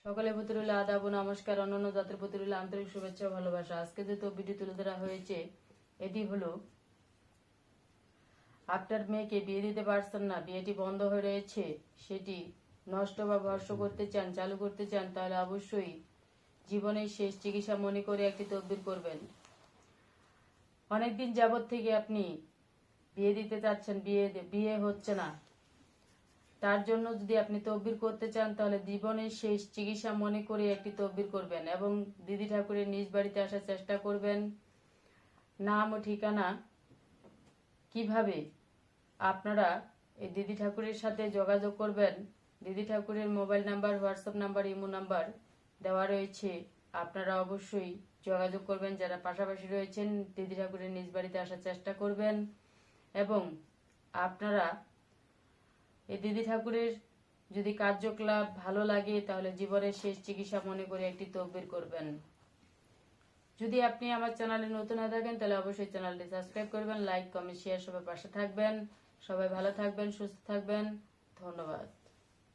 সকলের প্রতি রইল আদাব ও নমস্কার। অন্যান্য জাতির প্রতি রইল আন্তরিক শুভেচ্ছা ও ভালোবাসা। আজকে যে তথ্যটি তুলে ধরা হয়েছে এটি হলো, আপনার মেয়েকে বিয়ে দিতে পারছেন না, বিয়েটি বন্ধ হয়ে রয়েছে, সেটি নষ্ট বা ভর্ষ করতে চান, চালু করতে চান, তাহলে অবশ্যই জীবনের শেষ চিকিৎসা মনে করে একটি তদবির করবেন। অনেকদিন যাবৎ থেকে আপনি বিয়ে দিতে চাচ্ছেন, বিয়ে হচ্ছে না, তার জন্য যদি আপনি তদবির করতে চান তাহলে জীবনের শেষ চিকিৎসা মনে করে একটি তদবির করবেন এবং দিদি ঠাকুরের নিজ বাড়িতে আসার চেষ্টা করবেন। নাম ও ঠিকানা, কিভাবে আপনারা এই দিদি ঠাকুরের সাথে যোগাযোগ করবেন, দিদি ঠাকুরের mobile number, WhatsApp number, imo number দেওয়া রয়েছে। আপনারা অবশ্যই যোগাযোগ করবেন। যারা পাশাপাশি রয়েছেন দিদি ঠাকুরের নিজ বাড়িতে আসার চেষ্টা করবেন এবং আপনারা এই দিদি ঠাকুরের যদি কার্যকলাপ ভালো লাগে তাহলে জীবনের শেষ চিকিৎসা মনে করে একটি তদবির করবেন। যদি আপনি আমার চ্যানেলে নতুন হয়ে থাকেন তাহলে অবশ্যই চ্যানেলটি সাবস্ক্রাইব করবেন, লাইক, কমেন্ট, শেয়ার, সবাই পাশে থাকবেন। সবাই ভালো থাকবেন, সুস্থ থাকবেন। ধন্যবাদ।